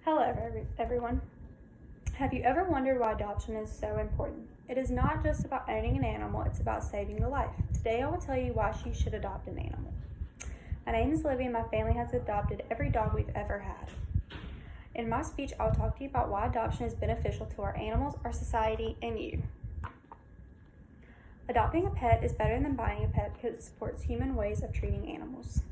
Hello, everyone. Have you ever wondered why adoption is so important? It is not just about owning an animal, it's about saving a life. Today I will tell you why you should adopt an animal. My name is Libby and my family has adopted every dog we've ever had. In my speech, I'll talk to you about why adoption is beneficial to our animals, our society, and you. Adopting a pet is better than buying a pet because it supports human ways of treating animals.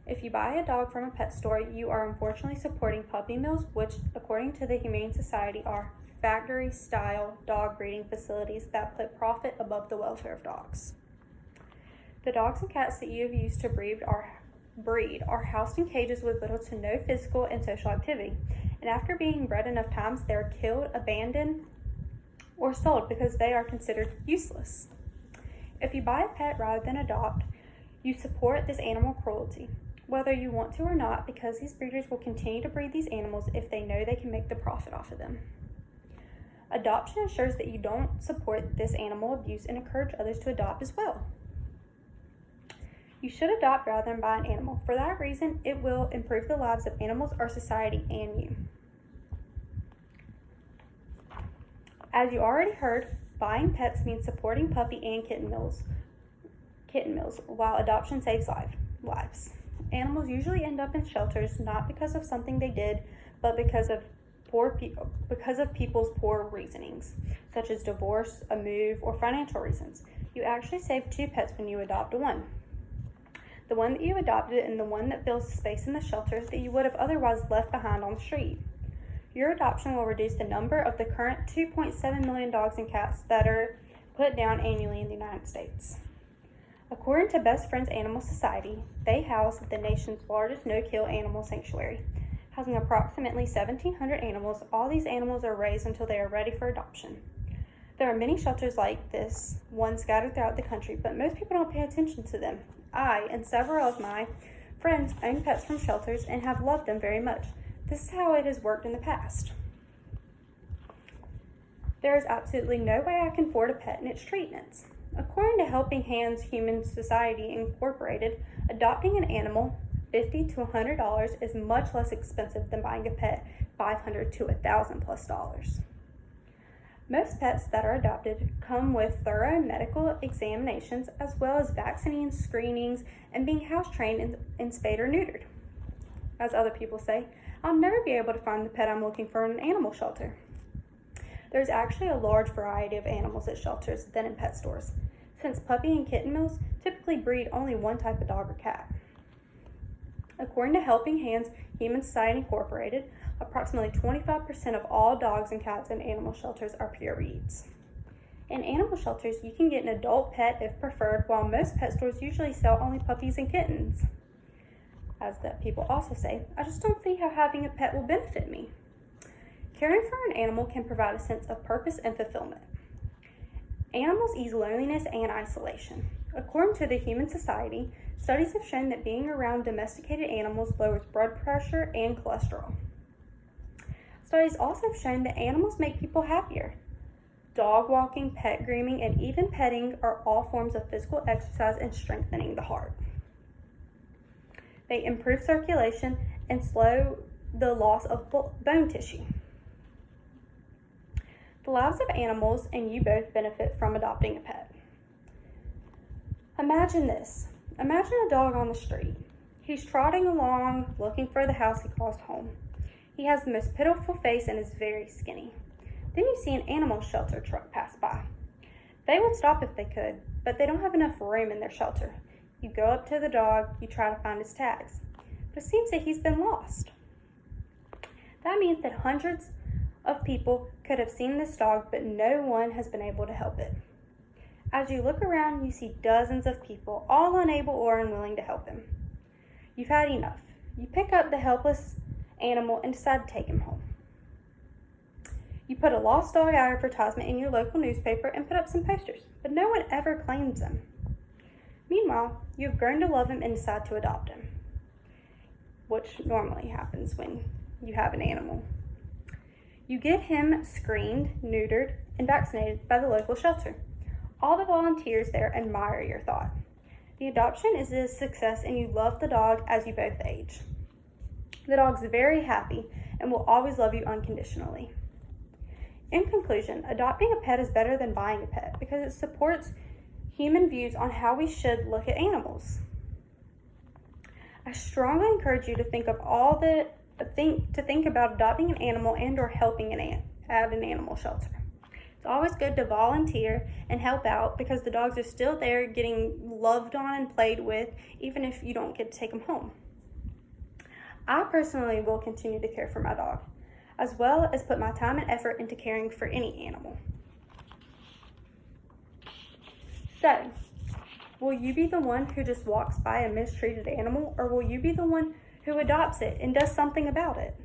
If you buy a dog from a pet store, you are unfortunately supporting puppy mills, which, according to the Humane Society, are factory-style dog breeding facilities that put profit above the welfare of dogs. The dogs and cats that you have used to breed are housed in cages with little to no physical and social activity, and after being bred enough times, they are killed, abandoned, or sold because they are considered useless. If you buy a pet rather than adopt, you support this animal cruelty, whether you want to or not, because these breeders will continue to breed these animals if they know they can make the profit off of them. Adoption ensures that you don't support this animal abuse and encourage others to adopt as well. You should adopt rather than buy an animal. For that reason, it will improve the lives of animals, our society, and you. As you already heard, buying pets means supporting puppy and kitten mills, while adoption saves lives. Animals usually end up in shelters not because of something they did, but because of people's poor reasonings, such as divorce, a move, or financial reasons. You actually save two pets when you adopt one. The one that you adopted and the one that fills the space in the shelter that you would have otherwise left behind on the street. Your adoption will reduce the number of the current 2.7 million dogs and cats that are put down annually in the United States. According to Best Friends Animal Society, they house the nation's largest no-kill animal sanctuary, housing approximately 1,700 animals. All these animals are raised until they are ready for adoption. There are many shelters like this one scattered throughout the country, but most people don't pay attention to them. I and several of my friends own pets from shelters and have loved them very much. This is how it has worked in the past. There is absolutely no way I can afford a pet and its treatments. According to Helping Hands Humane Society Incorporated, adopting an animal, $50 to $100, is much less expensive than buying a pet, $500 to $1,000+. Most pets that are adopted come with thorough medical examinations as well as vaccines, screenings, and being house trained and spayed or neutered. As other people say, I'll never be able to find the pet I'm looking for in an animal shelter. There's actually a large variety of animals at shelters than in pet stores, since puppy and kitten mills typically breed only one type of dog or cat. According to Helping Hands Humane Society Incorporated, approximately 25% of all dogs and cats in animal shelters are pure breeds. In animal shelters, you can get an adult pet if preferred, while most pet stores usually sell only puppies and kittens. As that people also say, I just don't see how having a pet will benefit me. Caring for an animal can provide a sense of purpose and fulfillment. Animals ease loneliness and isolation. According to the Humane Society, studies have shown that being around domesticated animals lowers blood pressure and cholesterol. Studies also have shown that animals make people happier. Dog walking, pet grooming, and even petting are all forms of physical exercise and strengthening the heart. They improve circulation and slow the loss of bone tissue. The lives of animals and you both benefit from adopting a pet. Imagine this. Imagine a dog on the street. He's trotting along looking for the house he calls home. He has the most pitiful face and is very skinny. Then you see an animal shelter truck pass by. They would stop if they could, but they don't have enough room in their shelter. You go up to the dog, you try to find his tags, but it seems that he's been lost. That means that hundreds of people could have seen this dog, but no one has been able to help it. As you look around, you see dozens of people, all unable or unwilling to help him. You've had enough. You pick up the helpless animal and decide to take him home. You put a lost dog advertisement in your local newspaper and put up some posters, but no one ever claims him. Meanwhile, you have grown to love him and decide to adopt him, which normally happens when you have an animal. You get him screened, neutered, and vaccinated by the local shelter. All the volunteers there admire your thought. The adoption is a success and you love the dog as you both age. The dog's very happy and will always love you unconditionally. In conclusion, adopting a pet is better than buying a pet because it supports human views on how we should look at animals. I strongly encourage you to think about adopting an animal and or helping at an animal shelter. It's always good to volunteer and help out because the dogs are still there getting loved on and played with, even if you don't get to take them home. I personally will continue to care for my dog, as well as put my time and effort into caring for any animal. So, will you be the one who just walks by a mistreated animal, or will you be the one who adopts it and does something about it?